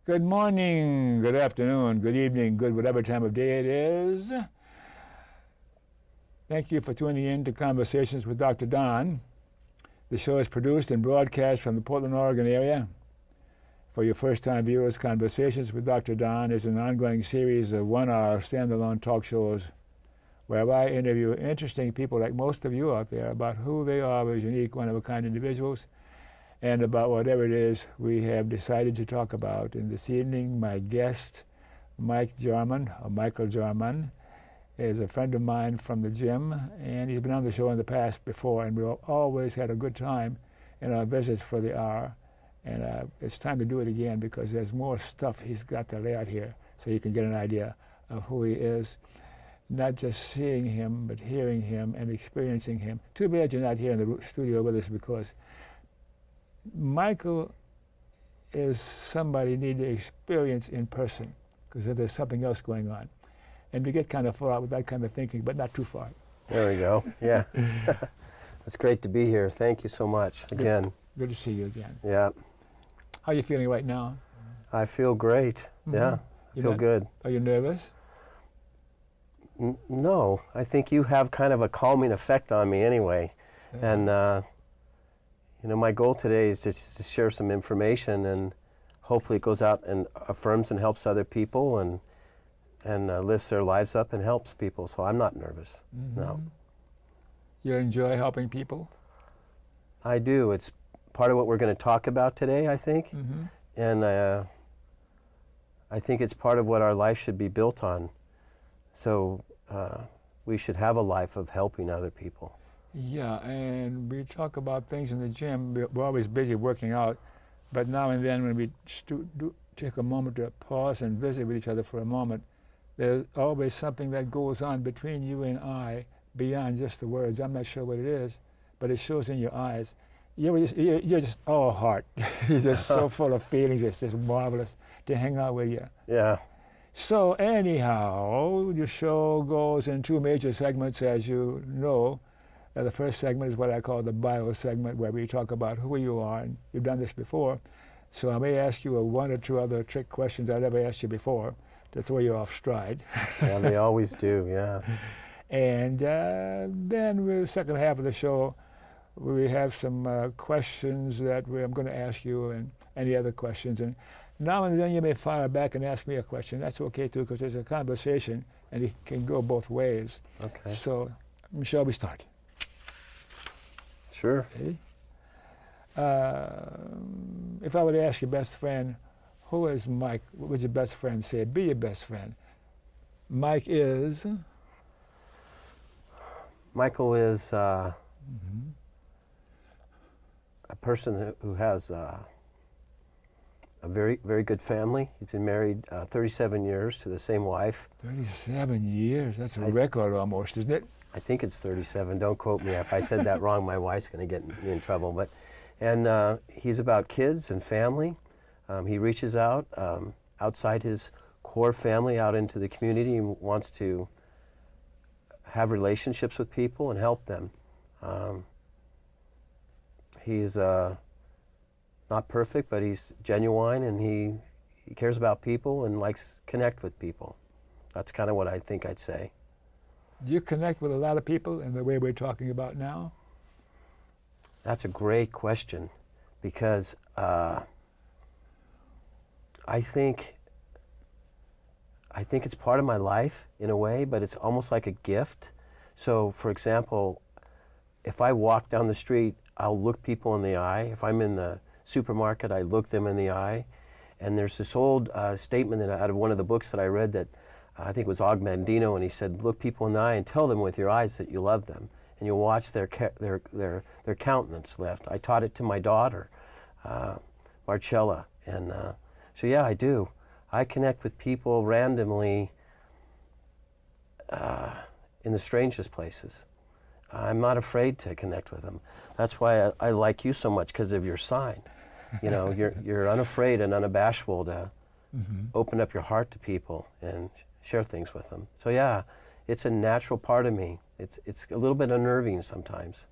Good morning, good afternoon, good evening, good whatever time of day it is. Thank you for tuning in to Conversations with Dr. Don. The show is produced and broadcast from the Portland, Oregon area. For your first-time viewers, Conversations with Dr. Don is an ongoing series of one-hour standalone talk shows where I interview interesting people like most of you out there about who they are as unique, one-of-a-kind individuals, and about whatever it is we have decided to talk about. And this evening, my guest, Michael Jarman, is a friend of mine from the gym, and he's been on the show in the past before, and we've always had a good time in our visits for the hour. And it's time to do it again because there's more stuff he's got to lay out here so you can get an idea of who he is. Not just seeing him, but hearing him and experiencing him. Too bad you're not here in the studio with us because Michael is somebody you need to experience in person because there's something else going on. And we get kind of far out with that kind of thinking, but not too far. There we go. Yeah. It's great to be here. Thank you so much again. Good to see you again. Yeah. How are you feeling right now? I feel great. Yeah. I feel good. Are you nervous? No. I think you have kind of a calming effect on me anyway. Yeah. And you know, my goal today is just to share some information, and hopefully it goes out and affirms and helps other people and lifts their lives up and helps people. So I'm not nervous. No. You enjoy helping people? I do. It's part of what we're going to talk about today, I think. And I think it's part of what our life should be built on. So we should have a life of helping other people. Yeah, and we talk about things in the gym. We're always busy working out, but now and then when we take a moment to pause and visit with each other for a moment, there's always something that goes on between you and I beyond just the words. I'm not sure what it is, but it shows in your eyes. You're just all heart. You're just so full of feelings. It's just marvelous to hang out with you. Yeah. So anyhow, the show goes in two major segments, as you know. The first segment is what I call the bio segment, where we talk about who you are, and you've done this before. So I may ask you one or two other trick questions I never asked you before to throw you off stride. Yeah, they always do, yeah. And then with the second half of the show, we have some questions that I'm going to ask you and any other questions. And now and then you may fire back and ask me a question. That's okay too, because there's a conversation and it can go both ways. Okay. So shall we start? Sure. Okay. If I were to ask your best friend, who is Mike? What would your best friend say? Be your best friend. Mike is? Michael is a person who has a very, very good family. He's been married 37 years to the same wife. 37 years? That's a record almost, isn't it? I think it's 37. Don't quote me. If I said that wrong, my wife's going to get me in trouble. And he's about kids and family. He reaches out outside his core family, out into the community. He wants to have relationships with people and help them. He's not perfect, but he's genuine, and he cares about people and likes to connect with people. That's kind of what I think I'd say. Do you connect with a lot of people in the way we're talking about now? That's a great question, because I think it's part of my life in a way, but it's almost like a gift. So, for example, if I walk down the street, I'll look people in the eye. If I'm in the supermarket, I look them in the eye. And there's this old statement that out of one of the books that I read that I think it was Og Mandino, and he said, look people in the eye and tell them with your eyes that you love them, and you'll watch their countenance lift. I taught it to my daughter, Marcella, and so yeah, I do. I connect with people randomly in the strangest places. I'm not afraid to connect with them. That's why I like you so much, because of your sign. You know, you're unafraid and unabashful to open up your heart to people and share things with them. So yeah, it's a natural part of me. It's a little bit unnerving sometimes.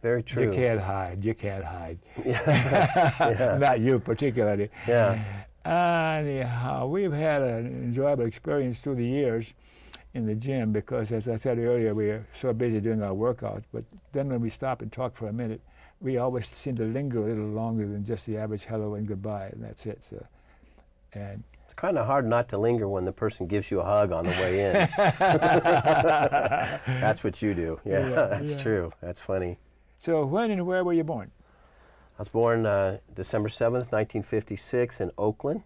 Very true. You can't hide. You can't hide. Yeah. Not you particularly. Yeah. Anyhow, we've had an enjoyable experience through the years in the gym because, as I said earlier, we are so busy doing our workouts. But then when we stop and talk for a minute, we always seem to linger a little longer than just the average hello and goodbye, and that's it. So, and It's kind of hard not to linger when the person gives you a hug on the way in. That's what you do. Yeah, that's true. That's funny. So when and where were you born? I was born December 7th, 1956 in Oakland,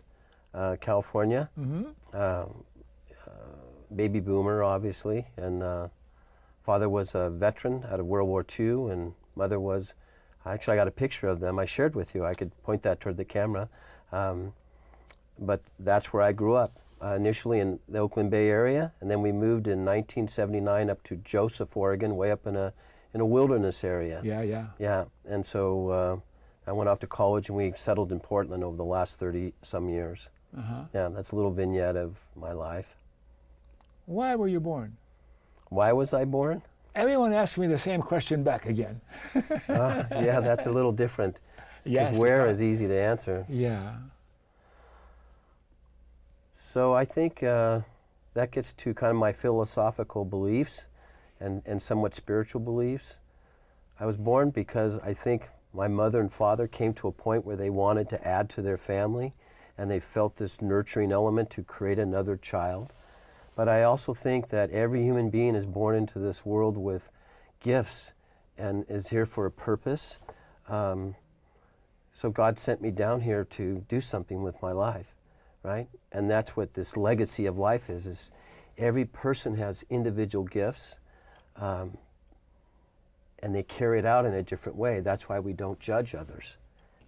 California. Baby boomer, obviously. And father was a veteran out of World War II, and mother was, actually I got a picture of them I shared with you. I could point that toward the camera. But that's where I grew up, initially in the Oakland Bay area, and then we moved in 1979 up to Joseph, Oregon, way up in a wilderness area. Yeah, and so I went off to college and we settled in Portland over the last 30-some years. Yeah, that's a little vignette of my life. Why were you born? Why was I born? Everyone asks me the same question back again. Yeah, that's a little different. Yes. Because where is easy to answer. Yeah. So I think that gets to kind of my philosophical beliefs and somewhat spiritual beliefs. I was born because I think my mother and father came to a point where they wanted to add to their family, and they felt this nurturing element to create another child. But I also think that every human being is born into this world with gifts and is here for a purpose. So God sent me down here to do something with my life, right? And that's what this legacy of life is every person has individual gifts, and they carry it out in a different way. That's why we don't judge others,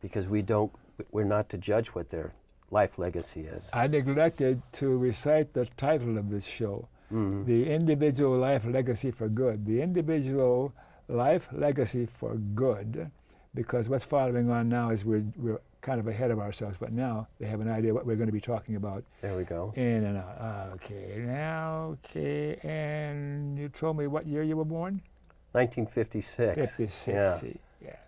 because we're not to judge what their life legacy is. I neglected to recite the title of this show, The Individual Life Legacy for Good. The Individual Life Legacy for Good, because what's following on now is we're kind of ahead of ourselves, but now they have an idea what we're going to be talking about. There we go. In and out. Okay, and you told me what year you were born? 1956. 56.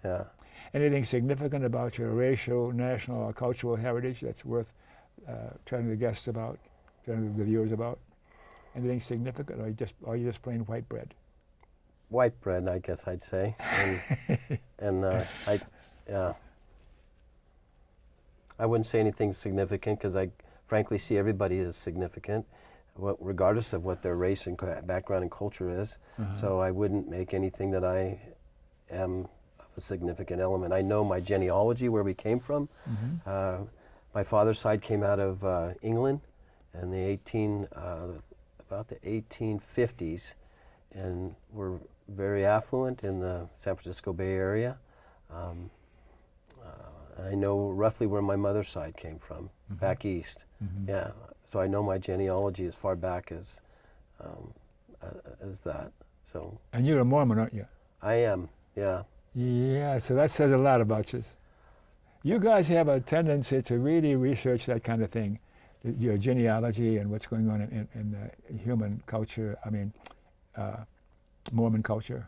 Yeah. Anything significant about your racial, national, or cultural heritage that's worth telling the guests about, telling the viewers about? Anything significant, or are you just plain white bread? White bread, I guess I'd say. And I wouldn't say anything significant because I frankly see everybody as significant, regardless of what their race and background and culture is. So I wouldn't make anything that I am a significant element. I know my genealogy, where we came from. My father's side came out of England in about the 1850s, and were very affluent in the San Francisco Bay Area. I know roughly where my mother's side came from, back east. Yeah, so I know my genealogy as far back as that. So. And you're a Mormon, aren't you? I am. Yeah. Yeah, so that says a lot about you. You guys have a tendency to really research that kind of thing, your genealogy and what's going on in human culture, Mormon culture.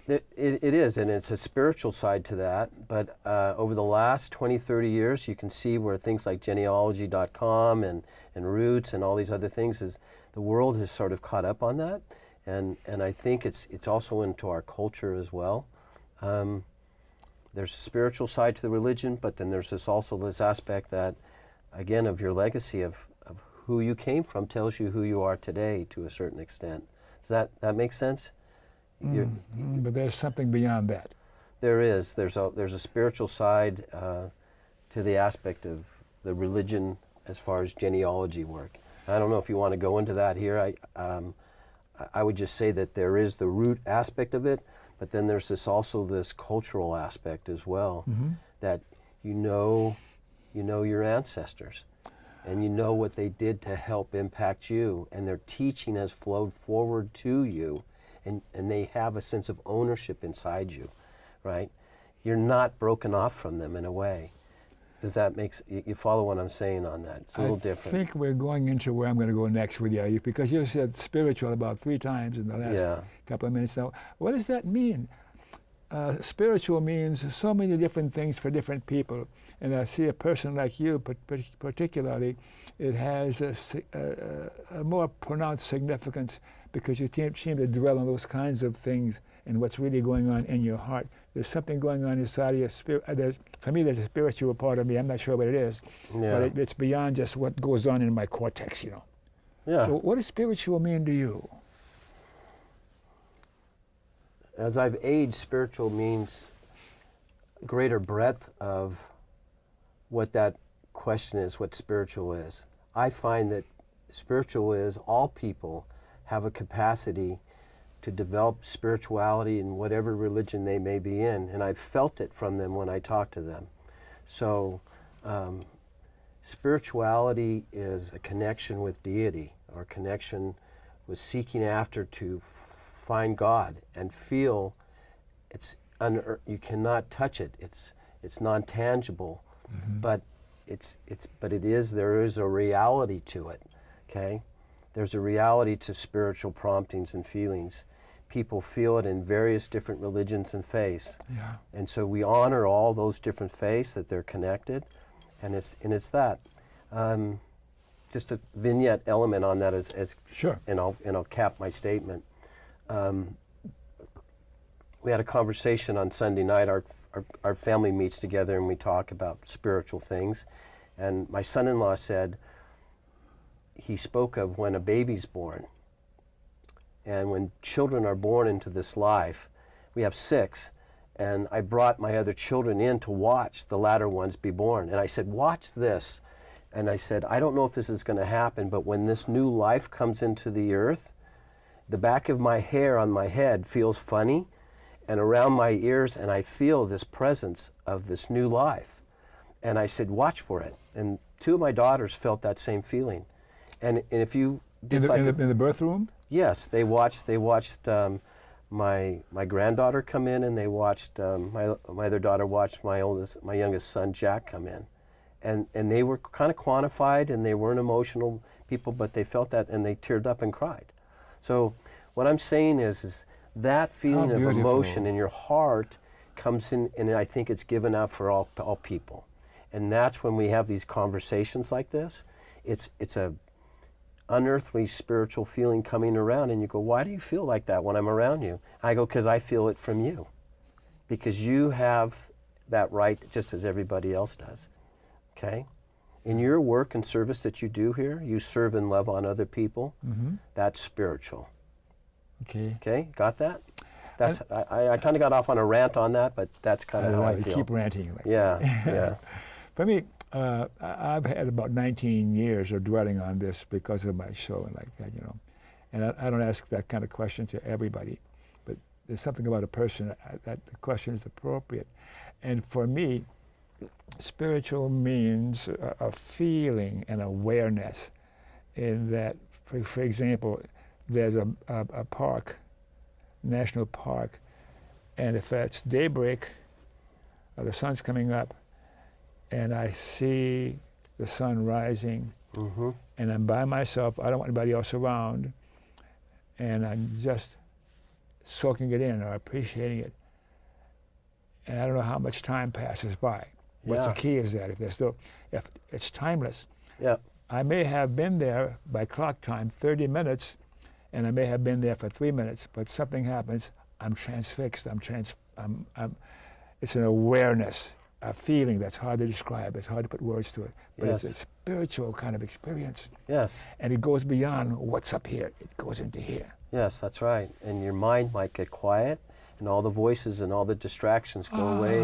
It is, and it's a spiritual side to that, but over the last 20, 30 years, you can see where things like genealogy.com and Roots and all these other things, is the world has sort of caught up on that, and I think it's also into our culture as well. There's a spiritual side to the religion, but then there's also this aspect that, again, of your legacy of who you came from tells you who you are today to a certain extent. Does that make sense? But there's something beyond that. There is. There's a spiritual side to the aspect of the religion as far as genealogy work. I don't know if you want to go into that here. I would just say that there is the root aspect of it, but then there's also this cultural aspect as well, that you know your ancestors, and you know what they did to help impact you, and their teaching has flowed forward to you. And they have a sense of ownership inside you, right? You're not broken off from them in a way. Does that make you follow what I'm saying on that? It's a little different. I think we're going into where I'm going to go next with you, because you said spiritual about 3 times in the last couple of minutes. Now, what does that mean? spiritual means so many different things for different people. And I see a person like you, particularly, it has a more pronounced significance because you seem to dwell on those kinds of things and what's really going on in your heart. There's something going on inside of your spirit. For me, there's a spiritual part of me. I'm not sure what it is, Yeah. but it's beyond just what goes on in my cortex, you know. Yeah. So what does spiritual mean to you? As I've aged, spiritual means greater breadth of what that question is, what spiritual is. I find that spiritual is all people have a capacity to develop spirituality in whatever religion they may be in, and I've felt it from them when I talk to them. So spirituality is a connection with deity, or connection with seeking after to find God and feel you cannot touch it. It's non-tangible, but there is a reality to it. Okay, there's a reality to spiritual promptings and feelings. People feel it in various different religions and faiths, and so we honor all those different faiths that they're connected, and it's that. Just a vignette element on that as Sure. And I'll cap my statement. We had a conversation on Sunday night. Our family meets together and we talk about spiritual things. And my son-in-law said, he spoke of when a baby's born. And when children are born into this life, we have 6, and I brought my other children in to watch the latter ones be born. And I said, watch this. And I said, I don't know if this is going to happen, but when this new life comes into the earth, the back of my hair on my head feels funny, and around my ears, and I feel this presence of this new life. And I said, watch for it. And 2 of my daughters felt that same feeling. And if you In the birth room? Yes, they watched my granddaughter come in, and they watched my other daughter watched my youngest son Jack come in, and they were kind of quantified, and they weren't emotional people, but they felt that, and they teared up and cried. So what I'm saying is that feeling of emotion in your heart comes in, and I think it's given out for all people, and that's when we have these conversations like this. It's a unearthly spiritual feeling coming around, and you go, why do you feel like that when I'm around you? I go, because I feel it from you, because you have that right just as everybody else does. Okay, in your work and service that you do here, you serve and love on other people. That's spiritual. Okay, got that? That's I kind of got off on a rant on that, but that's kind of how I feel. Keep ranting. Like yeah. For me, I've had about 19 years of dwelling on this because of my show and like that, you know. And I don't ask that kind of question to everybody, but there's something about a person that the question is appropriate. And for me, spiritual means a feeling and awareness in that, for example, there's a park, national park, and if it's daybreak or the sun's coming up, and I see the sun rising, and I'm by myself, I don't want anybody else around, and I'm just soaking it in or appreciating it. And I don't know how much time passes by. What's the key is that if it's timeless. Yeah. I may have been there by clock time 30 minutes, and I may have been there for 3 minutes, but something happens, I'm transfixed, it's an awareness, a feeling that's hard to describe, it's hard to put words to it, but it's a spiritual kind of experience. Yes. And it goes beyond what's up here, it goes into here. Yes, that's right. And your mind might get quiet, and all the voices and all the distractions go away,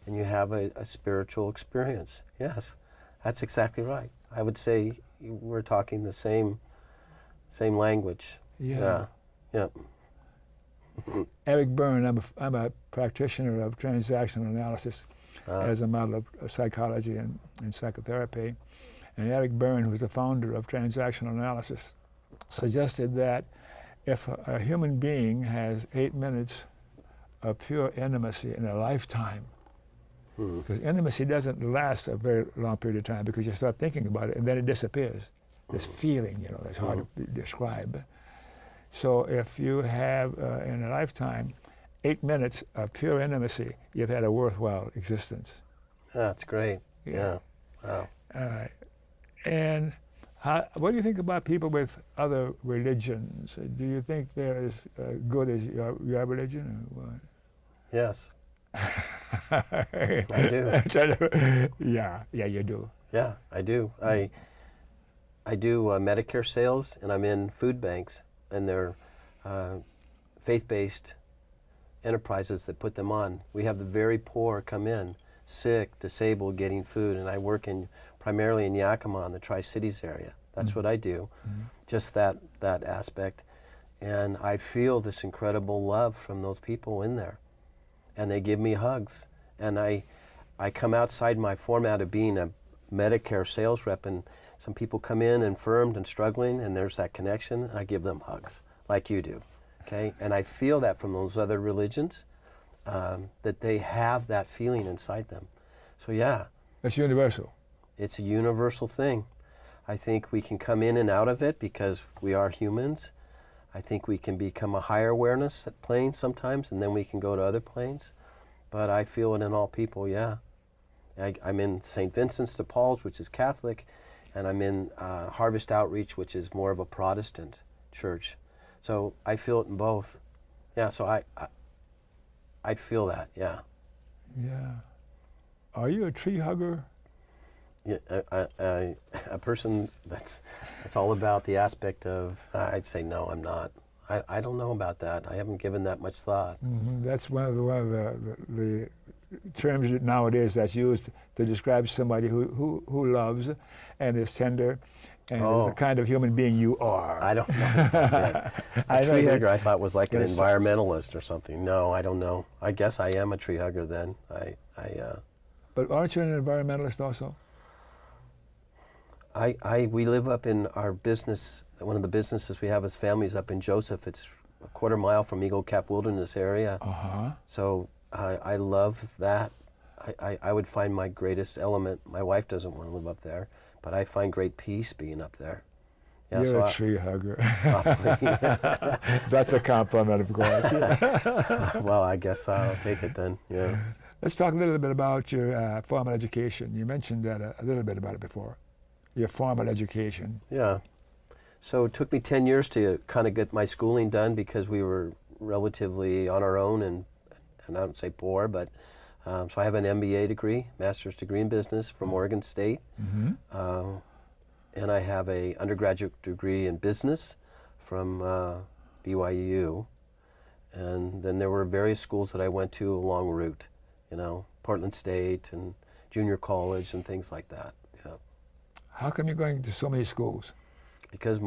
and you have a spiritual experience. Yes, that's exactly right. I would say we're talking the same language. Yeah. Eric Byrne, I'm a practitioner of transactional analysis as a model of psychology and psychotherapy. And Eric Byrne, who's the founder of transactional analysis, suggested that if a human being has 8 minutes of pure intimacy in a lifetime, because intimacy doesn't last a very long period of time because you start thinking about it and then it disappears. This feeling, that's hard to describe. So if you have in a lifetime 8 minutes of pure intimacy, you've had a worthwhile existence. That's great. Yeah. Wow. And what do you think about people with other religions? Do you think they're as good as your religion? Or what? Yes. I do. Yeah, you do. Yeah, I do. I do Medicare sales, and I'm in food banks, and they're faith-based enterprises that put them on. We have the very poor come in, sick, disabled, getting food, and I work primarily in Yakima, in the Tri-Cities area. That's what I do, just that aspect. And I feel this incredible love from those people in there. And they give me hugs. And I come outside my format of being a Medicare sales rep, and some people come in infirmed and struggling, and there's that connection. I give them hugs, like you do, okay? And I feel that from those other religions, that they have that feeling inside them. So yeah. That's universal. It's a universal thing. I think we can come in and out of it because we are humans. I think we can become a higher awareness at planes sometimes, and then we can go to other planes. But I feel it in all people, yeah. I'm in St. Vincent's de Paul's, which is Catholic, and I'm in Harvest Outreach, which is more of a Protestant church. So I feel it in both. Yeah, so I feel that, yeah. Yeah. Are you a tree hugger? Yeah, a person that's all about the aspect of, I'd say no, I'm not. I don't know about that. I haven't given that much thought. That's one of the terms nowadays that's used to describe somebody who loves and is tender and is the kind of human being you are. I don't know. A tree hugger I thought was like an environmentalist or something. No, I don't know. I guess I am a tree hugger then. But aren't you an environmentalist also? We live up in our business. One of the businesses we have as families up in Joseph. It's a quarter mile from Eagle Cap Wilderness area. So I love that. I would find my greatest element. My wife doesn't want to live up there, but I find great peace being up there. Yeah, You're a tree hugger. That's a compliment, of course. Well, I guess I'll take it then. Yeah. Let's talk a little bit about your formal education. You mentioned that a little bit about it before. Your formal education. Yeah. So it took me 10 years to kind of get my schooling done because we were relatively on our own and I don't say poor, but so I have an MBA degree, master's degree in business from Oregon State. And I have a undergraduate degree in business from BYU. And then there were various schools that I went to along route, Portland State and junior college and things like that. Yeah. How come you're going to so many schools? Because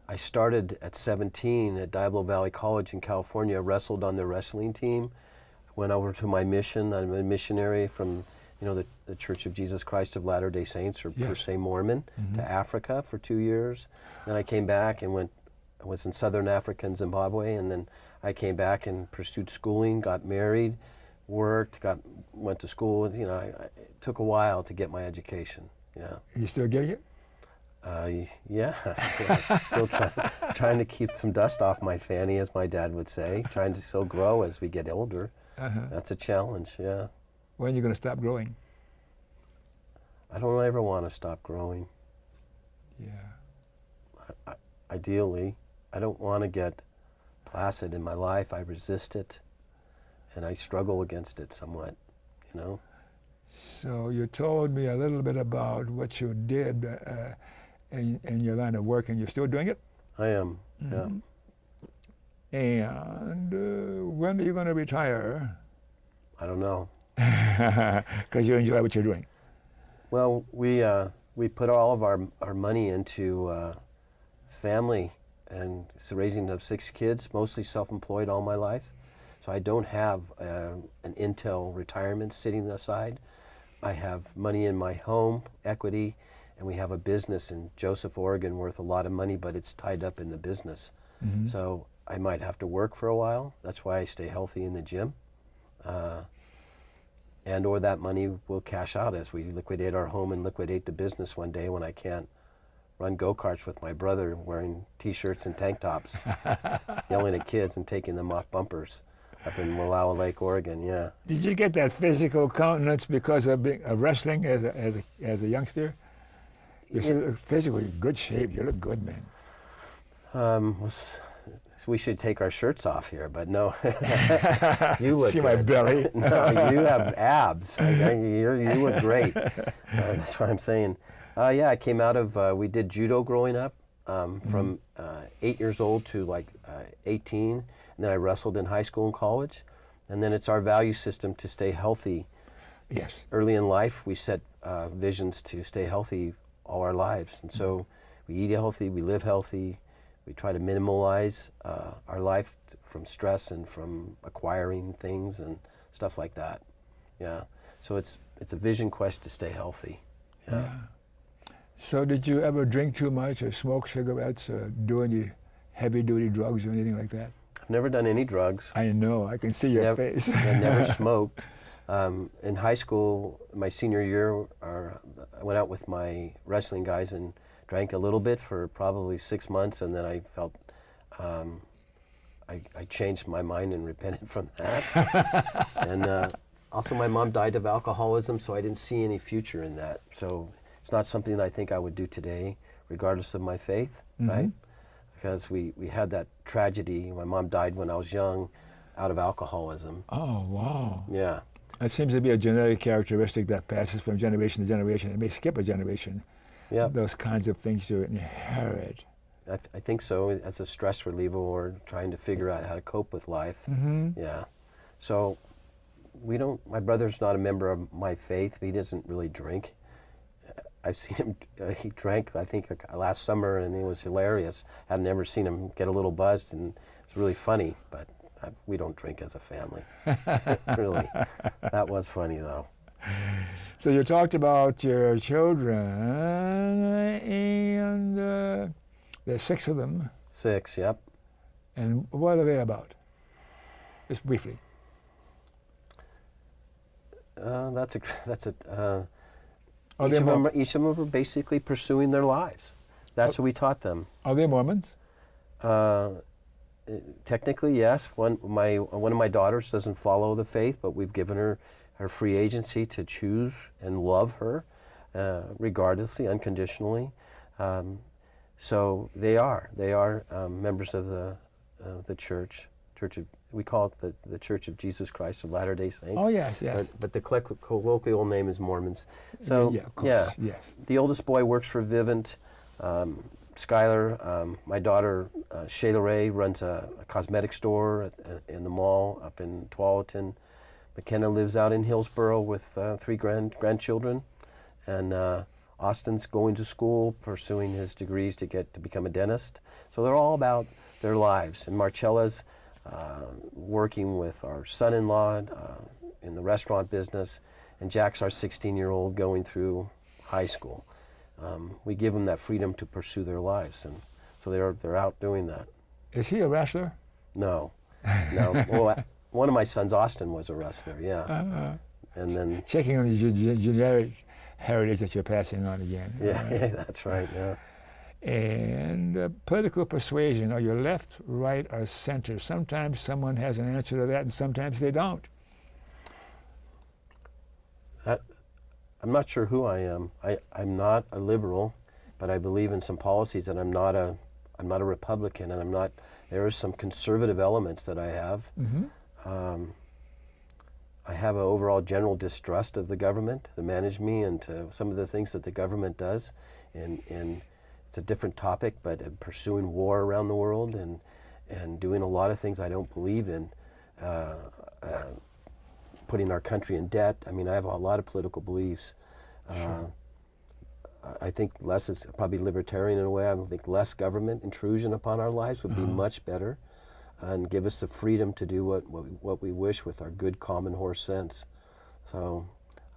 I started at 17 at Diablo Valley College in California, wrestled on the wrestling team, went over to my mission. I'm a missionary from the Church of Jesus Christ of Latter-day Saints, or per se Mormon, to Africa for 2 years. Then I came back and was in Southern Africa and Zimbabwe, and then I came back and pursued schooling, got married, worked, went to school. It took a while to get my education. Yeah. You still getting it? Yeah. Still trying to keep some dust off my fanny, as my dad would say. Trying to still grow as we get older. That's a challenge. Yeah. When are you going to stop growing? I don't ever want to stop growing. Yeah. Ideally, I don't want to get placid in my life. I resist it, and I struggle against it somewhat, So you told me a little bit about what you did in your line of work, and you're still doing it? I am, yeah. And when are you going to retire? I don't know. Because you enjoy what you're doing. Well, we put all of our money into family, and it's the raising of 6 kids, mostly self-employed all my life. So I don't have an Intel retirement sitting aside. I have money in my home, equity, and we have a business in Joseph, Oregon worth a lot of money, but it's tied up in the business. So I might have to work for a while. That's why I stay healthy in the gym. Or that money will cash out as we liquidate our home and liquidate the business one day when I can't run go-karts with my brother wearing T-shirts and tank tops, yelling at kids and taking them off bumpers up in Wallowa Lake, Oregon, yeah. Did you get that physical countenance because of wrestling as a youngster? You're physically in good shape. You look good, man. We should take our shirts off here, but no. You look See good. my belly? No, you have abs. You look great. That's what I'm saying. Yeah, I came out of, we did judo growing up from 8 years old to like 18. And then I wrestled in high school and college. And then it's our value system to stay healthy. Yes. Early in life, we set visions to stay healthy all our lives. And so we eat healthy, we live healthy. We try to minimalize our life from stress and from acquiring things and stuff like that. Yeah. So it's a vision quest to stay healthy. Yeah. So did you ever drink too much or smoke cigarettes or do any heavy-duty drugs or anything like that? I've never done any drugs. I know. I can see your face. I never smoked. In high school, my senior year, I went out with my wrestling guys and drank a little bit for probably 6 months, and then I felt I changed my mind and repented from that. And also, my mom died of alcoholism, so I didn't see any future in that. So it's not something that I think I would do today, regardless of my faith, right? Because we had that tragedy. My mom died when I was young, out of alcoholism. Oh, wow. Yeah. That seems to be a genetic characteristic that passes from generation to generation. It may skip a generation. Yeah. Those kinds of things you inherit. I think so, as a stress reliever or trying to figure out how to cope with life. Yeah. So my brother's not a member of my faith. He doesn't really drink. I've seen him, he drank, I think, last summer, and it was hilarious. I'd never seen him get a little buzzed, and it was really funny, but we don't drink as a family. Really. That was funny, though. So you talked about your children, and there's 6 of them. 6, yep. And what are they about? Just briefly. Each of them are basically pursuing their lives. That's what we taught them. Are they Mormons? Technically, yes. One of my daughters doesn't follow the faith, but we've given her free agency to choose and love her, regardlessly, unconditionally. So they are members of the church. We call it the Church of Jesus Christ of Latter-day Saints. Oh, yes, yes. But the colloquial name is Mormons. So yeah, of course, yes. The oldest boy works for Vivint. Skylar, my daughter, Shayla Ray, runs a cosmetic store in the mall up in Tualatin. McKenna lives out in Hillsboro with 3 grandchildren. And Austin's going to school, pursuing his degrees to become a dentist. So they're all about their lives. And Marcella's working with our son-in-law in the restaurant business. And Jack's our 16-year-old going through high school. We give them that freedom to pursue their lives, and so they're out doing that. Is he a wrestler? No. Well, one of my sons, Austin, was a wrestler. Yeah. And then checking on the generic heritage that you're passing on again. Yeah, that's right. Yeah. And political persuasion. Are you left, right, or center? Sometimes someone has an answer to that, and sometimes they don't. I'm not sure who I am. I'm not a liberal, but I believe in some policies, and I'm not a Republican, and there are some conservative elements that I have. I have an overall general distrust of the government to manage me and to some of the things that the government does. And it's a different topic, but pursuing war around the world and doing a lot of things I don't believe in. Putting our country in debt. I mean, I have a lot of political beliefs. Sure. I think less is probably libertarian in a way. I think less government intrusion upon our lives would be much better and give us the freedom to do what we wish with our good common horse sense. So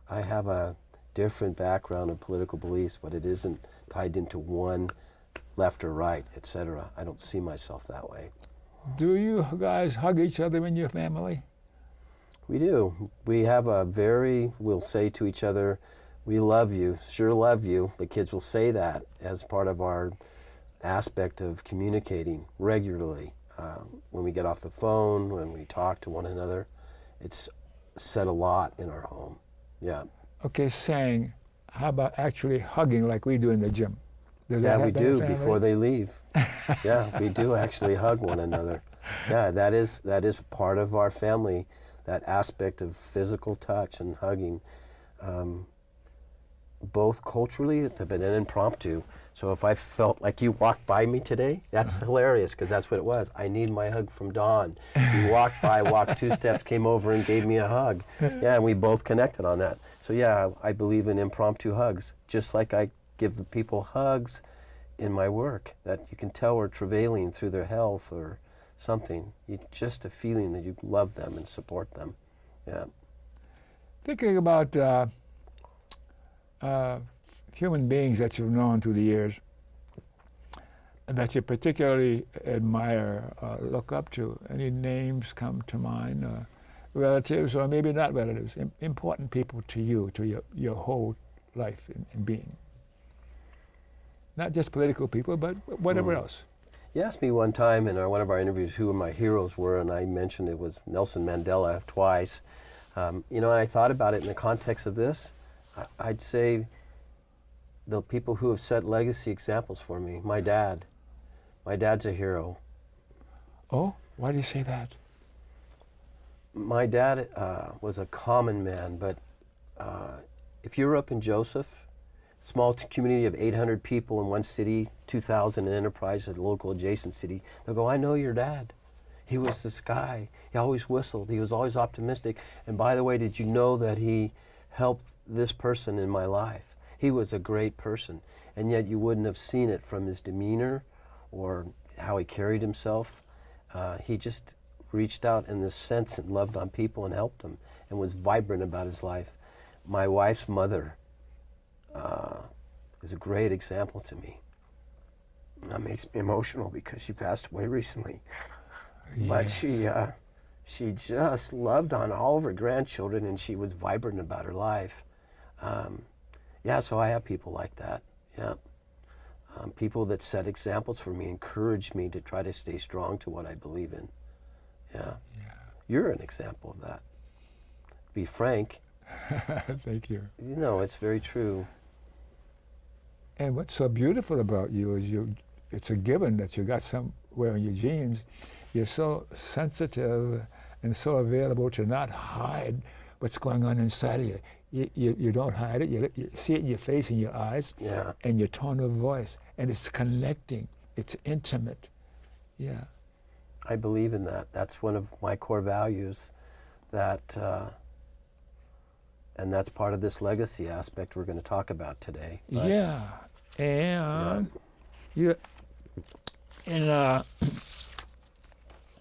I have a different background of political beliefs, but it isn't tied into one left or right, etc. I don't see myself that way. Do you guys hug each other in your family? We do. We have we'll say to each other, We love you, sure love you. The kids will say that as part of our aspect of communicating regularly. When we get off the phone, when we talk to one another, it's said a lot in our home. Yeah. Okay, saying, how about actually hugging like we do in the gym? Does Yeah, that we happen in do the family? before they leave. Yeah, we do actually hug one another. Yeah, that is part of our family, that aspect of physical touch and hugging, both culturally but then impromptu. So if I felt like you walked by me today, that's hilarious because that's what it was. I need my hug from Dawn. You walked by, walked 2 steps, came over and gave me a hug. Yeah, and we both connected on that. So yeah, I believe in impromptu hugs, just like I give the people hugs in my work that you can tell are travailing through their health or something. Just a feeling that you love them and support them. Yeah. Thinking about human beings that you've known through the years that you particularly admire, look up to, any names come to mind? Relatives or maybe not relatives, important people to you, to your whole life and being? Not just political people, but whatever else. You asked me one time in one of our interviews who my heroes were, and I mentioned it was Nelson Mandela twice. And I thought about it in the context of this. I'd say the people who have set legacy examples for me. My dad. My dad's a hero. Oh, why do you say that? My dad was a common man, but if you're up in Joseph, small community of 800 people in one city, 2,000 in Enterprise, a local adjacent city, they'll go, I know your dad. He was this guy. He always whistled. He was always optimistic. And by the way, did you know that he helped this person in my life? He was a great person. And yet you wouldn't have seen it from his demeanor or how he carried himself. He just reached out in this sense and loved on people and helped them and was vibrant about his life. My wife's mother is a great example to me. That makes me emotional because she passed away recently. Yes. But she just loved on all of her grandchildren and she was vibrant about her life. So I have people like that. Yeah. People that set examples for me, encourage me to try to stay strong to what I believe in. Yeah. You're an example of that. Be frank. Thank you. It's very true. And what's so beautiful about you is it's a given that you got somewhere in your genes. You're so sensitive and so available to not hide what's going on inside of you. You don't hide it. You see it in your face, in your eyes, and your tone of voice. And it's connecting. It's intimate. Yeah. I believe in that. That's one of my core values. And that's part of this legacy aspect we're going to talk about today. But, and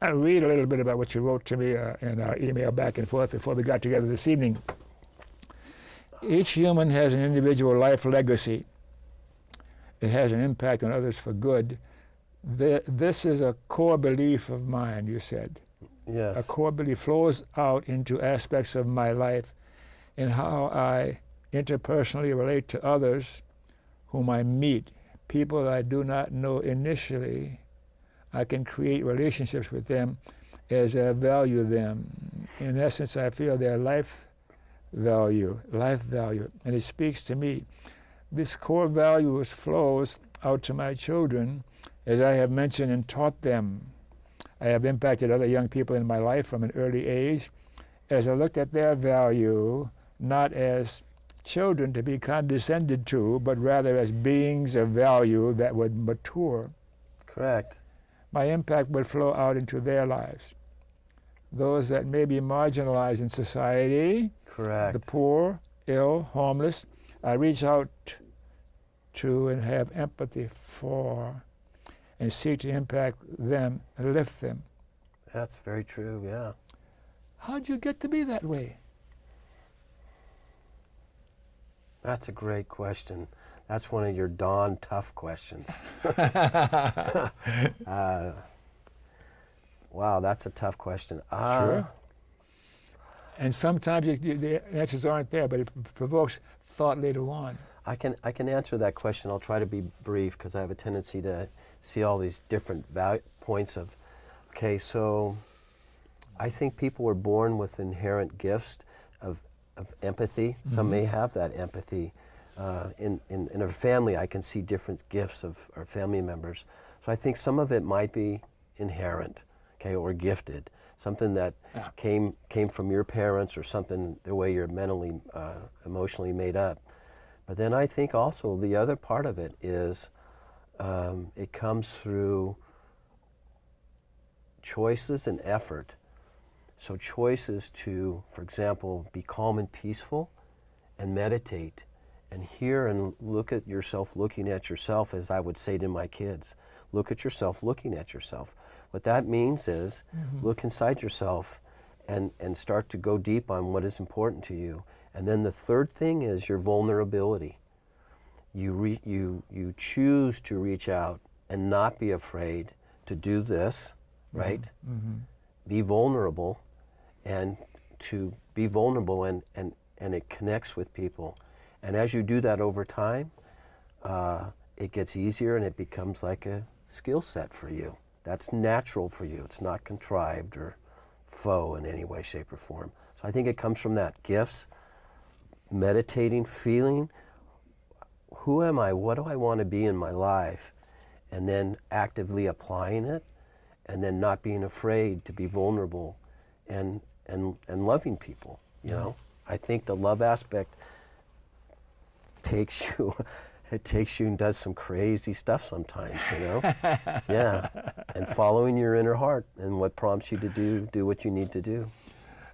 I read a little bit about what you wrote to me in our email back and forth before we got together this evening. Each human has an individual life legacy. It has an impact on others for good. This is a core belief of mine, you said. Yes. A core belief flows out into aspects of my life and how I interpersonally relate to others whom I meet, people I do not know initially. I can create relationships with them as I value them. In essence, I feel their life value, and it speaks to me. This core value flows out to my children as I have mentioned and taught them. I have impacted other young people in my life from an early age as I looked at their value not as children to be condescended to, but rather as beings of value that would mature. Correct. My impact would flow out into their lives. Those that may be marginalized in society, correct, the poor, ill, homeless, I reach out to and have empathy for and seek to impact them and lift them. That's very true, yeah. How'd you get to be that way? That's a great question. That's one of your darn tough questions. Wow, that's a tough question. Sure. And sometimes the answers aren't there, but it provokes thought later on? I can answer that question. I'll try to be brief because I have a tendency to see all these different points of, okay, so I think people were born with inherent gifts of empathy. Some may have that empathy. In a family, I can see different gifts of our family members. So I think some of it might be inherent, okay, or gifted. Something that came from your parents, or something the way you're mentally, emotionally made up. But then I think also the other part of it is it comes through choices and effort. So choices to, for example, be calm and peaceful and meditate and hear and look at yourself looking at yourself, as I would say to my kids. Look at yourself looking at yourself. What that means is look inside yourself and start to go deep on what is important to you. And then the third thing is your vulnerability. You choose to reach out and not be afraid to do this, right? Be vulnerable, and to be vulnerable and it connects with people. And as you do that over time, it gets easier and it becomes like a skill set for you. That's natural for you. It's not contrived or faux in any way, shape, or form. So I think it comes from that. Gifts, meditating, feeling, who am I? What do I want to be in my life? And then actively applying it, and then not being afraid to be vulnerable and loving people, you know? I think the love aspect takes you and does some crazy stuff sometimes, you know? Yeah. And following your inner heart and what prompts you to do what you need to do.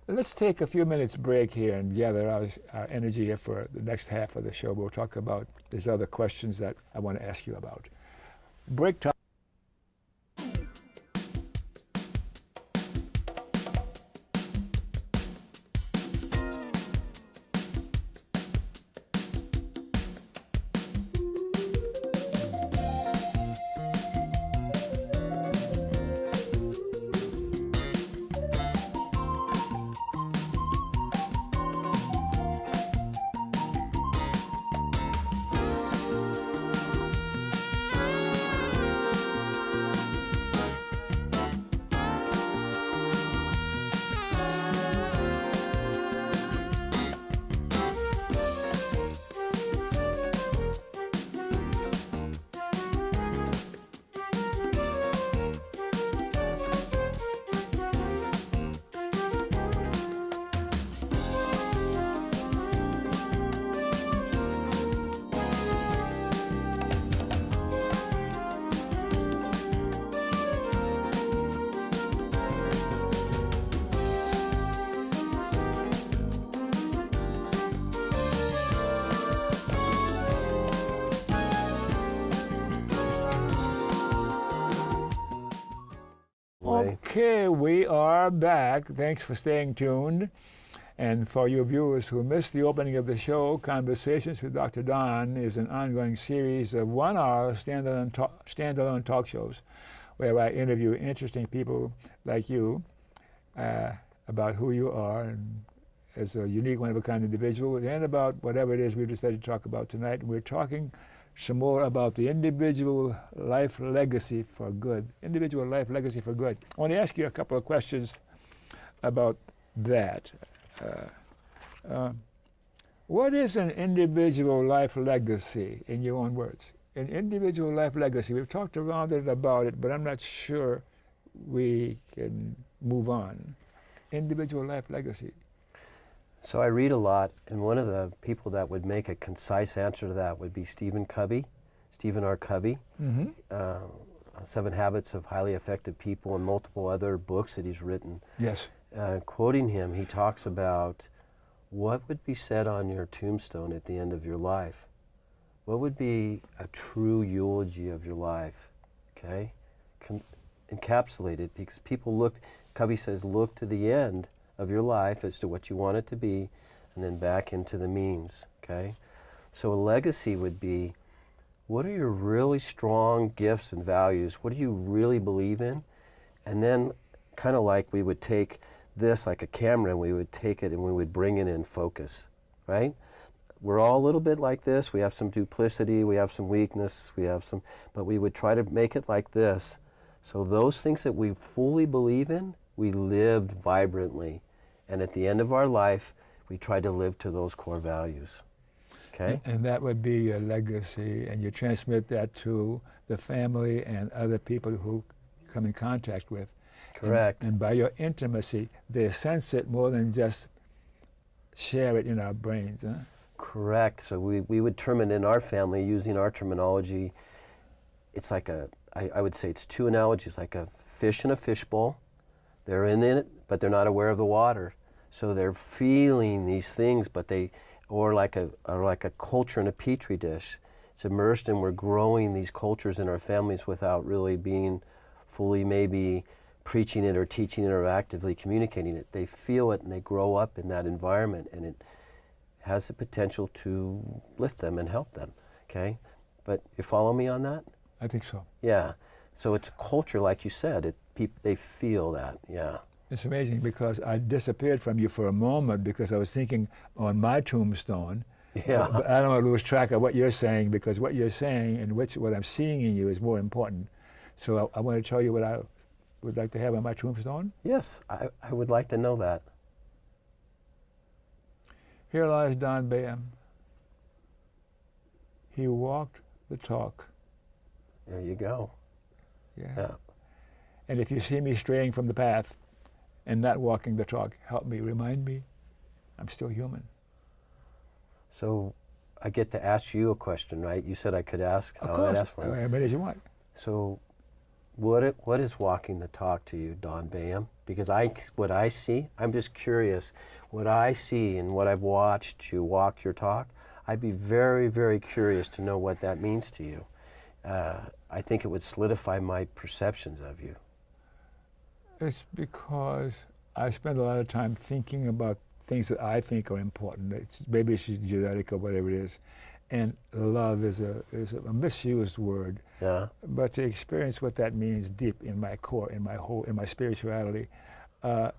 Let's take a few minutes break here and gather our energy here for the next half of the show. We'll talk about these other questions that I want to ask you about. Break time. Okay, we are back. Thanks for staying tuned. And for you viewers who missed the opening of the show, Conversations with Dr. Don is an ongoing series of 1-hour standalone talk shows where I interview interesting people like you about who you are and as a unique, one-of-a-kind individual, and about whatever it is we decided to talk about tonight. We're talking some more about the individual life legacy for good. Individual life legacy for good. I want to ask you a couple of questions about that. What is an individual life legacy, in your own words? An individual life legacy. We've talked around it about it, but I'm not sure we can move on. Individual life legacy. So I read a lot, and one of the people that would make a concise answer to that would be Stephen R. Covey, 7 Habits of Highly Effective People, and multiple other books that he's written. Yes. Quoting him, he talks about what would be said on your tombstone at the end of your life. What would be a true eulogy of your life, okay? Encapsulated, because people look, Covey says, look to the end of your life as to what you want it to be, and then back into the means, okay? So a legacy would be, what are your really strong gifts and values? What do you really believe in? And then kind of like we would take this like a camera, and we would take it and we would bring it in focus, right? we're all a little bit like this. We have some duplicity, we have some weakness, but we would try to make it like this. So those things that we fully believe in, we lived vibrantly. And at the end of our life, we tried to live to those core values. Okay? And that would be your legacy, and you transmit that to the family and other people who come in contact with. Correct. And by your intimacy, they sense it more than just share it in our brains. Huh? Correct. So we would term it in our family, using our terminology, it's like I would say it's two analogies, like a fish in a fishbowl. They're in it, but they're not aware of the water. So they're feeling these things, but or like a culture in a petri dish. It's immersed, and we're growing these cultures in our families without really being fully maybe preaching it or teaching it or actively communicating it. They feel it and they grow up in that environment, and it has the potential to lift them and help them, okay? But you follow me on that? I think so. Yeah. So it's a culture, like you said. They feel that, yeah. It's amazing because I disappeared from you for a moment because I was thinking on my tombstone. Yeah. But I don't want to lose track of what you're saying, because what you're saying and what I'm seeing in you is more important. So I want to tell you what I would like to have on my tombstone. Yes, I would like to know that. Here lies Don Baham. He walked the talk. There you go. Yeah. And if you see me straying from the path and not walking the talk, help me, remind me I'm still human. So I get to ask you a question, right? You said I could ask. Of course. I'd ask one. As many as you want. So what is walking the talk to you, Don Baham? Because what I see, I'm just curious, what I see and what I've watched you walk your talk, I'd be very, very curious to know what that means to you. I think it would solidify my perceptions of you. It's because I spend a lot of time thinking about things that I think are important. Maybe it's genetic or whatever it is. And love is a misused word. Yeah. But to experience what that means deep in my core, in my spirituality, I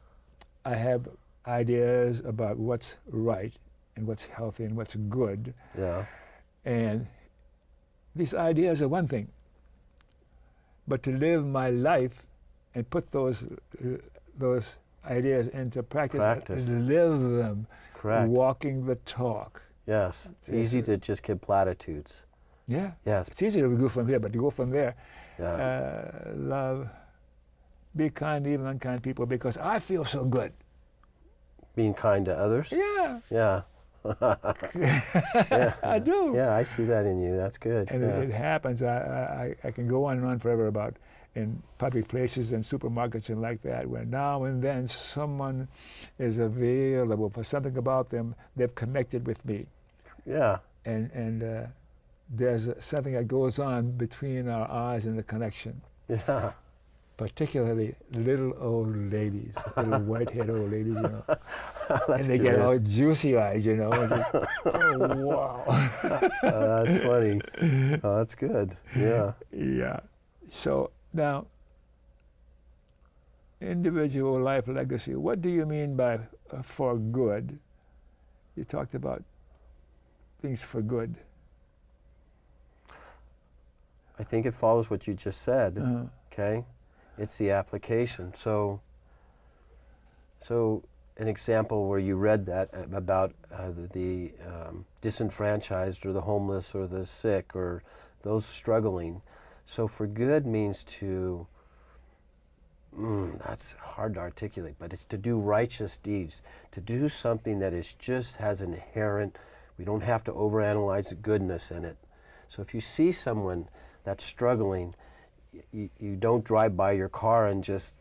have ideas about what's right and what's healthy and what's good. Yeah. And these ideas are one thing. But to live my life and put those ideas into practice. And live them. Correct. Walking the talk. Yes. It's easy to just give platitudes. Yeah. Yes. It's easy to go from here, but to go from there, Yeah. love, be kind to even unkind people, because I feel so good. Being kind to others? Yeah. Yeah. Yeah. I do. Yeah, I see that in you. That's good. And yeah. it happens. I can go on and on forever about in public places and supermarkets and like that, where now and then someone is available for something about them. They've connected with me. Yeah. And there's something that goes on between our eyes and the connection. Yeah. Particularly little old ladies, little white-haired old ladies, you know. And they curious. get all juicy eyes, you know. And just, oh, wow. That's funny. Oh, that's good. Yeah. Yeah. So now, individual life legacy, what do you mean by for good? You talked about things for good. I think it follows what you just said, okay? It's the application. So an example where you read that about the disenfranchised or the homeless or the sick or those struggling. So for good means to, that's hard to articulate, but it's to do righteous deeds, to do something that is just has an inherent, we don't have to overanalyze the goodness in it. So if you see someone that's struggling, you don't drive by your car and just,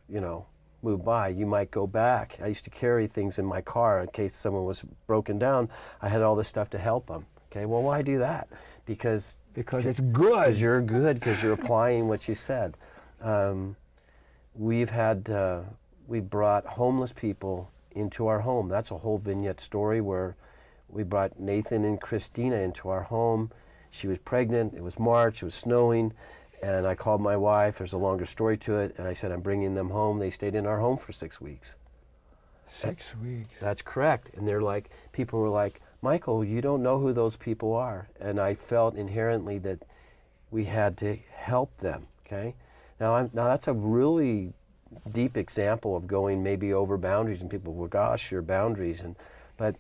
move by. You might go back. I used to carry things in my car in case someone was broken down. I had all this stuff to help them. Okay, well, why do that? Because it's good. Because you're good, because you're applying what you said. We brought homeless people into our home. That's a whole vignette story where we brought Nathan and Christina into our home. She was pregnant, it was March, it was snowing, and I called my wife, there's a longer story to it, and I said, I'm bringing them home. They stayed in our home for 6 weeks. 6 weeks. That's correct. And they're like, people were like, Michael, you don't know who those people are. And I felt inherently that we had to help them, okay? Now that's a really deep example of going maybe over boundaries, and people, well, gosh, your boundaries. But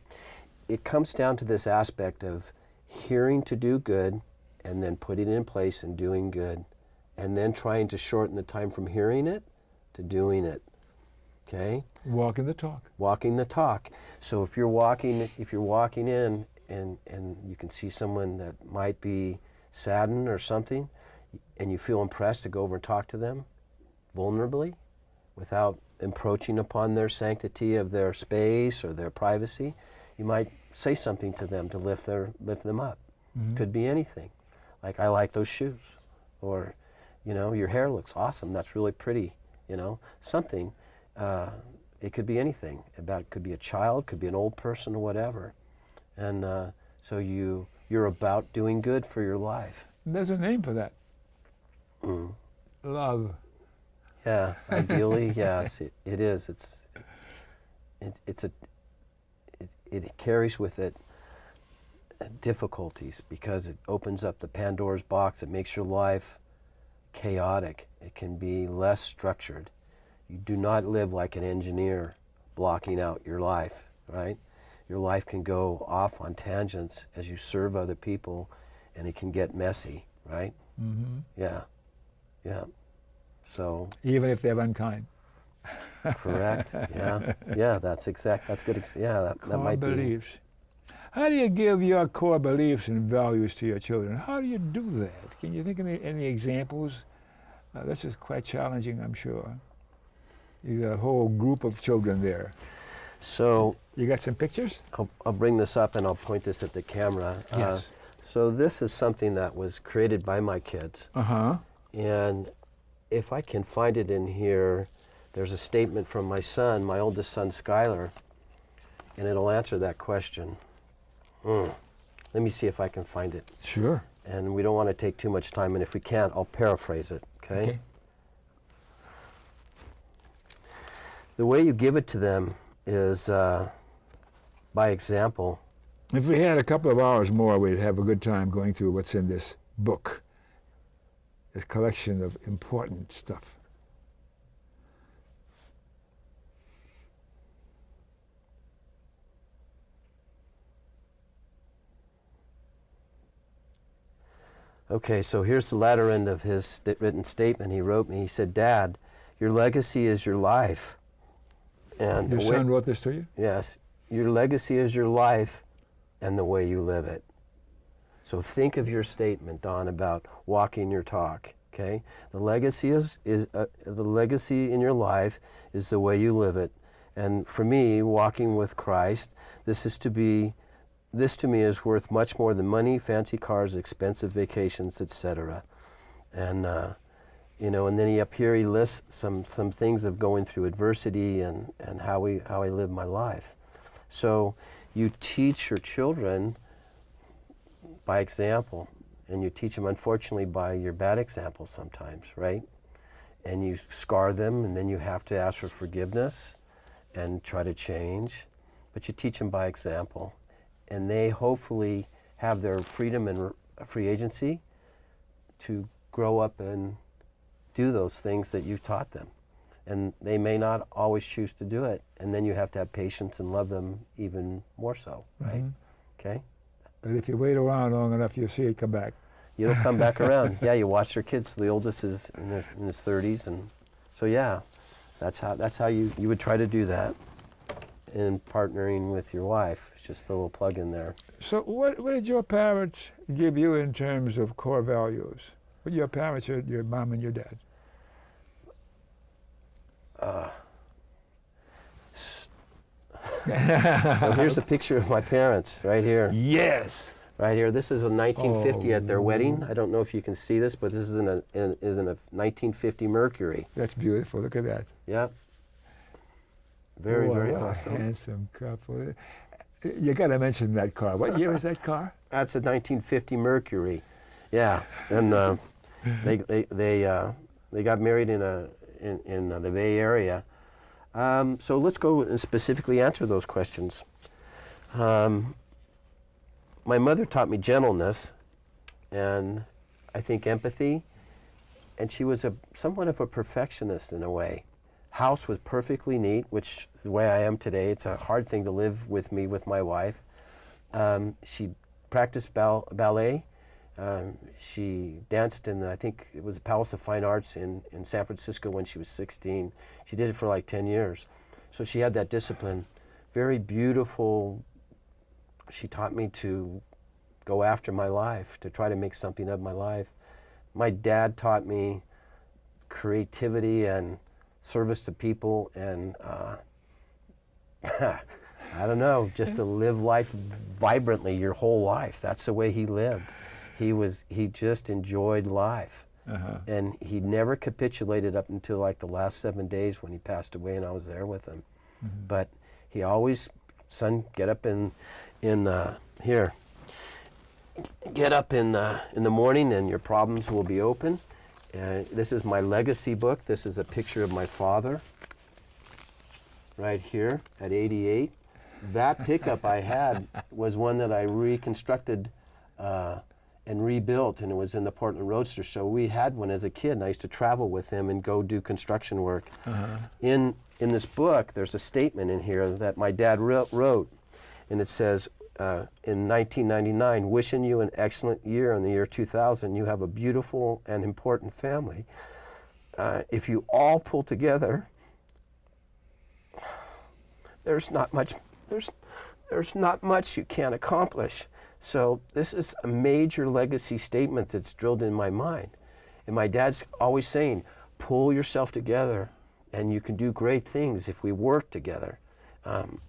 it comes down to this aspect of hearing to do good and then putting it in place and doing good, and then trying to shorten the time from hearing it to doing it, okay? Walking the talk. Walking the talk. So if you're walking in and you can see someone that might be saddened or something, and you feel impressed to go over and talk to them vulnerably without encroaching upon their sanctity of their space or their privacy, you might say something to them to lift them up. Mm-hmm. Could be anything. Like, I like those shoes. Or, your hair looks awesome. That's really pretty. Something. It could be anything. It could be a child, could be an old person or whatever. And so you're about doing good for your life. There's a name for that. Mm. Love. Yeah, ideally, yes, it is. It carries with it difficulties because it opens up the Pandora's box. It makes your life chaotic. It can be less structured. You do not live like an engineer blocking out your life, right? Your life can go off on tangents as you serve other people, and it can get messy, right? Mm-hmm. Yeah. So even if they're unkind. correct. Yeah. That's good. That might beliefs. How do you give your core beliefs and values to your children? How do you do that? Can you think of any examples? This is quite challenging, I'm sure. You got a whole group of children there. So you got some pictures? I'll bring this up and I'll point this at the camera. Yes. So this is something that was created by my kids. Uh-huh. And if I can find it in here, there's a statement from my son, my oldest son, Skylar, and it'll answer that question. Let me see if I can find it. Sure. And we don't want to take too much time, and if we can't, I'll paraphrase it, okay? The way you give it to them is by example. If we had a couple of hours more, we'd have a good time going through what's in this book, this collection of important stuff. Okay, so here's the latter end of his written statement. He wrote me, he said, "Dad, your legacy is your life." And your son wrote this to you? Yes. Your legacy is your life and the way you live it. So think of your statement, Don, about walking your talk, okay? The legacy the legacy in your life is the way you live it. And for me, walking with Christ, this to me is worth much more than money, fancy cars, expensive vacations, etc. And and then up here he lists some things of going through adversity and how I live my life. So you teach your children by example, and you teach them, unfortunately, by your bad example sometimes, right? And you scar them, and then you have to ask for forgiveness and try to change. But you teach them by example, and they hopefully have their freedom and free agency to grow up and do those things that you've taught them. And they may not always choose to do it, and then you have to have patience and love them even more so, right? Mm-hmm. Okay? But if you wait around long enough, you'll see it come back. It'll come back around. Yeah, you watch their kids. The oldest is in his 30s, and so yeah, that's how you would try to do that in partnering with your wife. It's just a little plug in there. So what did your parents give you in terms of core values? What your parents, your mom and your dad? So here's a picture of my parents right here. Yes. Right here. This is a 1950 at their wedding. I don't know if you can see this, but this is in a 1950 Mercury. That's beautiful. Look at that. Yep. Very, very awesome. Handsome couple. You got to mention that car. What year is that car? That's a 1950 Mercury. Yeah, and they got married in the Bay Area. So let's go and specifically answer those questions. my mother taught me gentleness and I think empathy, and she was somewhat of a perfectionist in a way. House was perfectly neat, which is the way I am today. It's a hard thing to live with me, with my wife. She practiced ballet. She danced in, I think it was the Palace of Fine Arts in San Francisco when she was 16. She did it for like 10 years. So she had that discipline. Very beautiful. She taught me to go after my life, to try to make something of my life. My dad taught me creativity and service to people, and I don't know, just to live life vibrantly your whole life. That's the way he lived. He just enjoyed life. And he never capitulated up until like the last 7 days when he passed away and I was there with him. But he always, son, get up here. Get up in the morning and your problems will be open. This is my legacy book. This is a picture of my father right here at 88. That pickup I had was one that I reconstructed and rebuilt, and it was in the Portland Roadster. So we had one as a kid, and I used to travel with him and go do construction work. In this book, there's a statement in here that my dad wrote, and it says, in 1999, wishing you an excellent year in the year 2000. You have a beautiful and important family. If you all pull together, there's not much you can't accomplish. So this is a major legacy statement that's drilled in my mind. And my dad's always saying, pull yourself together and you can do great things if we work together.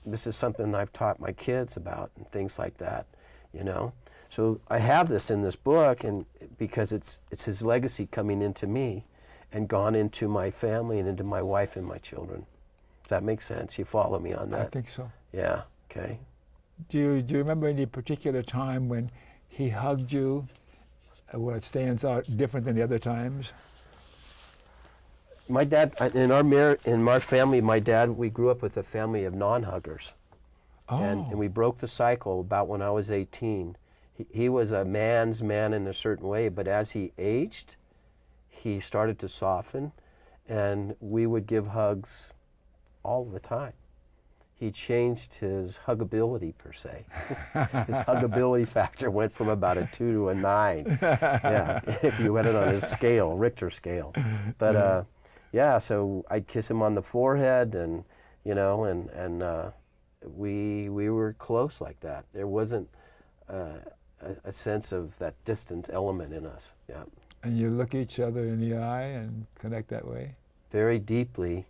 This is something I've taught my kids about and things like that, you know. So I have this in this book, and because it's his legacy coming into me and gone into my family and into my wife and my children. Does that make sense? You follow me on that? I think so. Yeah, okay. Do you remember any particular time when he hugged you where it stands out different than the other times? My dad, in our family, my dad, we grew up with a family of non-huggers. Oh. And we broke the cycle about when I was 18. He was a man's man in a certain way, but as he aged, he started to soften, and we would give hugs all the time. He changed his huggability, per se. His huggability factor went from about a 2 to a 9. Yeah, if you went it on his scale, Richter scale. But yeah, so I'd kiss him on the forehead, and you know, and we were close like that. There wasn't a sense of that distant element in us. Yeah. And you look each other in the eye and connect that way? Very deeply.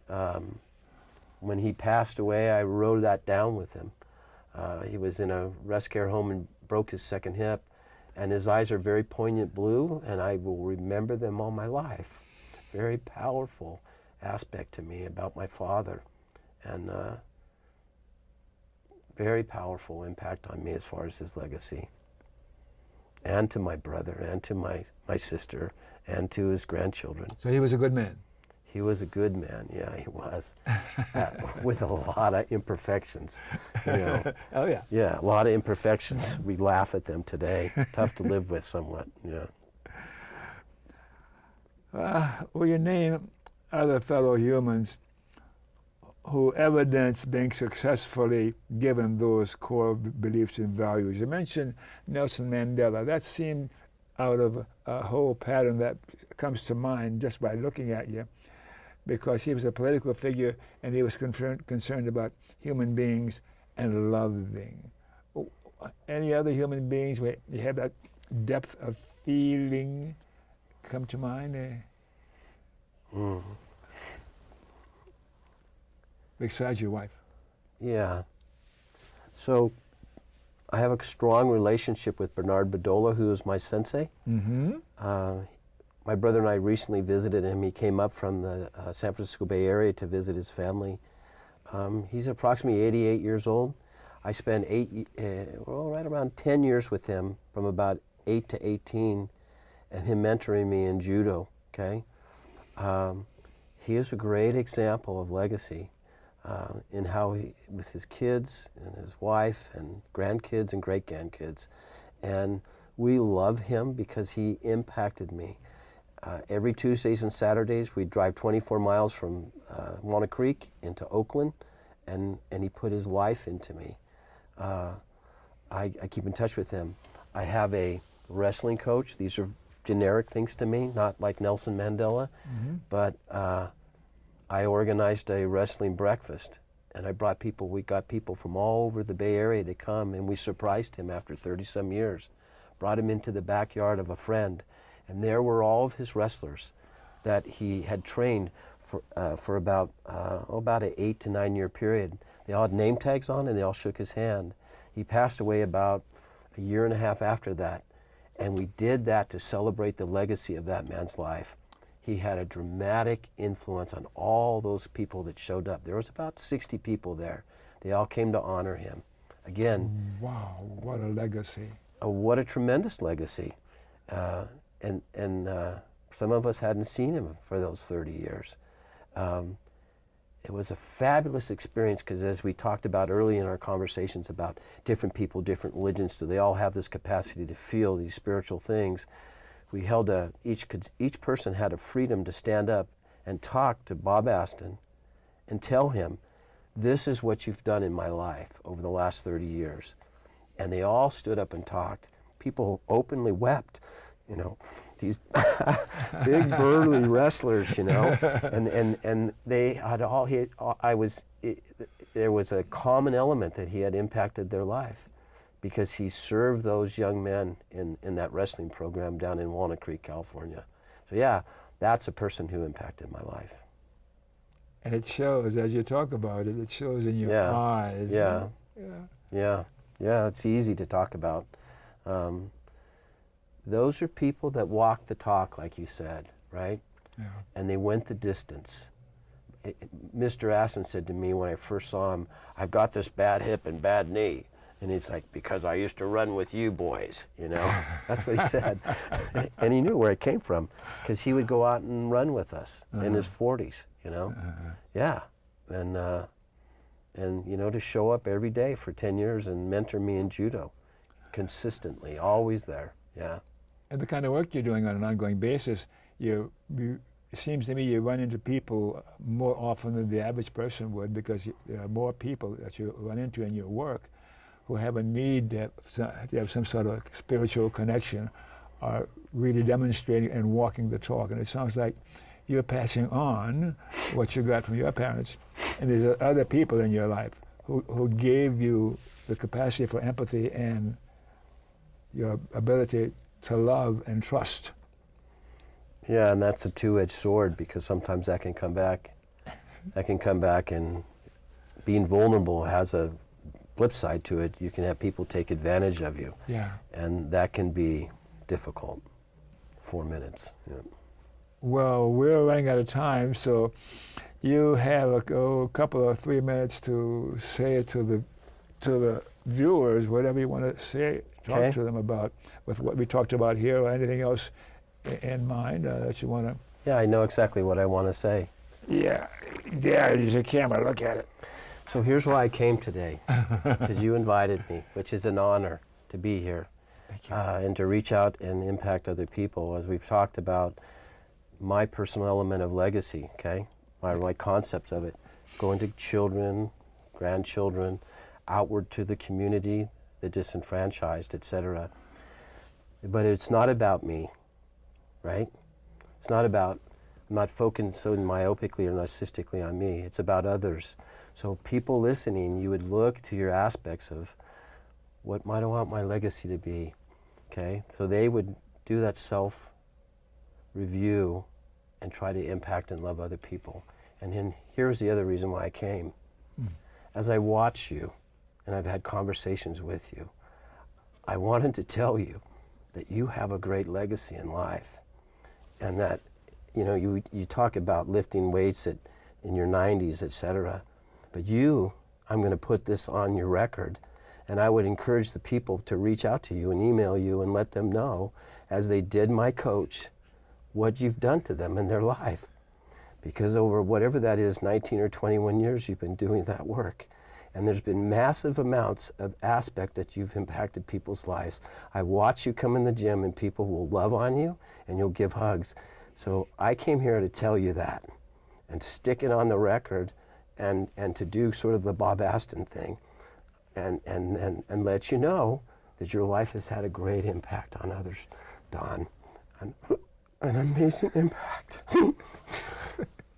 When he passed away, I wrote that down with him. He was in a rest care home and broke his second hip, and his eyes are very poignant blue, and I will remember them all my life. Very powerful aspect to me about my father, and very powerful impact on me as far as his legacy, and to my brother, and to my sister, and to his grandchildren. So he was a good man? He was a good man, yeah, he was, with a lot of imperfections, you know. Oh, yeah. Yeah, a lot of imperfections. We laugh at them today. Tough to live with somewhat, yeah. Will you name other fellow humans who evidence being successfully given those core beliefs and values? You mentioned Nelson Mandela. That seemed out of a whole pattern that comes to mind just by looking at you, because he was a political figure and he was concerned about human beings and loving. Any other human beings where you have that depth of feeling come to mind? Besides your wife? Yeah. So I have a strong relationship with Bernard Bedolla, who is my sensei. My brother and I recently visited him. He came up from the San Francisco Bay Area to visit his family. He's approximately 88 years old. I spent right around 10 years with him, from about 8 to 18, and him mentoring me in judo, okay? He is a great example of legacy in how he, with his kids and his wife and grandkids and great-grandkids, And we love him because he impacted me. Every Tuesdays and Saturdays, we'd drive 24 miles from Walnut Creek into Oakland, and he put his life into me. I keep in touch with him. I have a wrestling coach. These are generic things to me, not like Nelson Mandela, but I organized a wrestling breakfast, and we got people from all over the Bay Area to come, and we surprised him after 30-some years. Brought him into the backyard of a friend, and there were all of his wrestlers that he had trained for about an 8 to 9 year period. They all had name tags on, and they all shook his hand. He passed away about a year and a half after that, and we did that to celebrate the legacy of that man's life. He had a dramatic influence on all those people that showed up. There was about 60 people there. They all came to honor him. Again, wow, what a legacy. What a tremendous legacy. And some of us hadn't seen him for those 30 years. It was a fabulous experience because, as we talked about early in our conversations about different people, different religions, do they all have this capacity to feel these spiritual things? We held each person had a freedom to stand up and talk to Bob Aston and tell him, this is what you've done in my life over the last 30 years. And they all stood up and talked. People openly wept, you know, these big burly wrestlers, you know, and they had all, there was a common element that he had impacted their life because he served those young men in that wrestling program down in Walnut Creek, California. So yeah, that's a person who impacted my life. And it shows, as you talk about it, it shows in your eyes. Yeah, it's easy to talk about. Those are people that walk the talk, like you said, right? Yeah. And they went the distance. Mr. Aston said to me when I first saw him, I've got this bad hip and bad knee. And he's like, because I used to run with you boys, you know? That's what he said. And he knew where it came from, because he would go out and run with us in his 40s, you know? Yeah. And you know, to show up every day for 10 years and mentor me in judo consistently, always there, yeah. And the kind of work you're doing on an ongoing basis, it seems to me you run into people more often than the average person would, because there are more people that you run into in your work who have a need to have some sort of spiritual connection, are really demonstrating and walking the talk. And it sounds like you're passing on what you got from your parents, and there's other people in your life who gave you the capacity for empathy and your ability to love and trust. Yeah, and that's a two-edged sword, because sometimes that can come back. And being vulnerable has a flip side to it. You can have people take advantage of you. Yeah. And that can be difficult. 4 minutes. Yeah. Well, we're running out of time, so you have a couple of 3 minutes to say it to the viewers, whatever you want to say, talk to them about, with what we talked about here, or anything else in mind that you want to. Yeah, I know exactly what I want to say. Yeah, there's a camera, look at it. So here's why I came today, because you invited me, which is an honor to be here. Thank you. And to reach out and impact other people. As we've talked about, my personal element of legacy, okay? My concept of it, going to children, grandchildren, outward to the community, the disenfranchised, etc. But it's not about me, right? It's not about, I'm not focusing so myopically or narcissistically on me. It's about others. So people listening, you would look to your aspects of what might I want my legacy to be, okay? So they would do that self-review and try to impact and love other people. And then here's the other reason why I came. As I watch you, and I've had conversations with you, I wanted to tell you that you have a great legacy in life, and that, you know, you talk about lifting weights in your 90s, etc. But I'm going to put this on your record, and I would encourage the people to reach out to you and email you and let them know, as they did my coach, what you've done to them in their life. Because over whatever that is, 19 or 21 years, you've been doing that work. And there's been massive amounts of aspect that you've impacted people's lives. I watch you come in the gym and people will love on you and you'll give hugs. So I came here to tell you that and stick it on the record and to do sort of the Bob Aston thing and let you know that your life has had a great impact on others, Don. An amazing impact.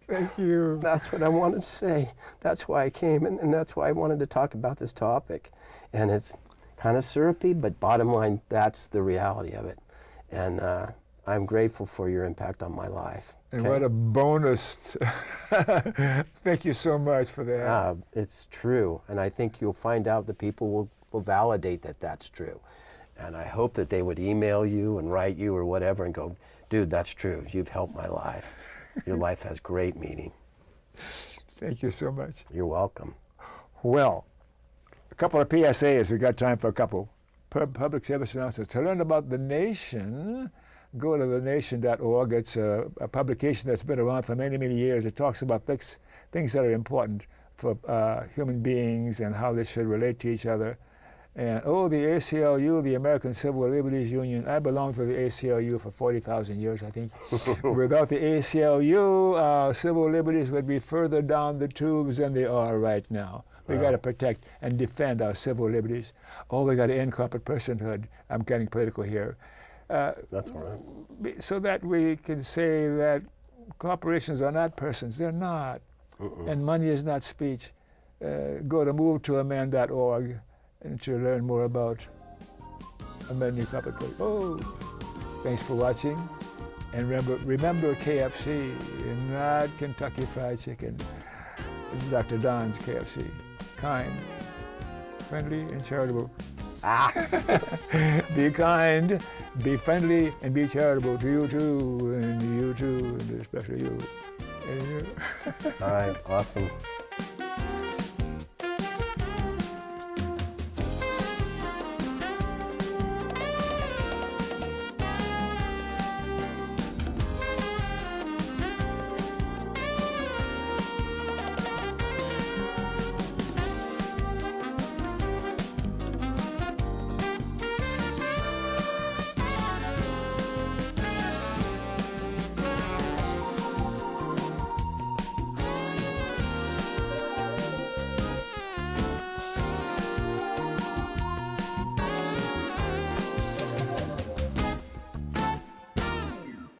Thank you. That's what I wanted to say. That's why I came, and that's why I wanted to talk about this topic. And it's kind of syrupy, but bottom line, that's the reality of it. And I'm grateful for your impact on my life. And Okay? what a bonus. Thank you so much for that. It's true, and I think you'll find out that people will validate that that's true. And I hope that they would email you and write you or whatever and go, dude, that's true. You've helped my life. Your life has great meaning. Thank you so much. You're welcome. Well, a couple of PSAs. We've got time for a couple. Public service announcements. To learn about The Nation, go to thenation.org. It's a publication that's been around for many, many years. It talks about things that are important for human beings and how they should relate to each other. And the ACLU, the American Civil Liberties Union, I belonged to the ACLU for 40,000 years, I think. Without the ACLU, our civil liberties would be further down the tubes than they are right now. We got to protect and defend our civil liberties. We got to end corporate personhood. I'm getting political here. That's all right. So that we can say that corporations are not persons. They're not. And money is not speech. Go to movetoamend.org. and to learn more about amending corporate politics. Thanks for watching. And remember KFC, and not Kentucky Fried Chicken. This is Dr. Don's KFC. Kind, friendly, and charitable. Be kind, be friendly, and be charitable to you too, and especially you. And you. All right, awesome.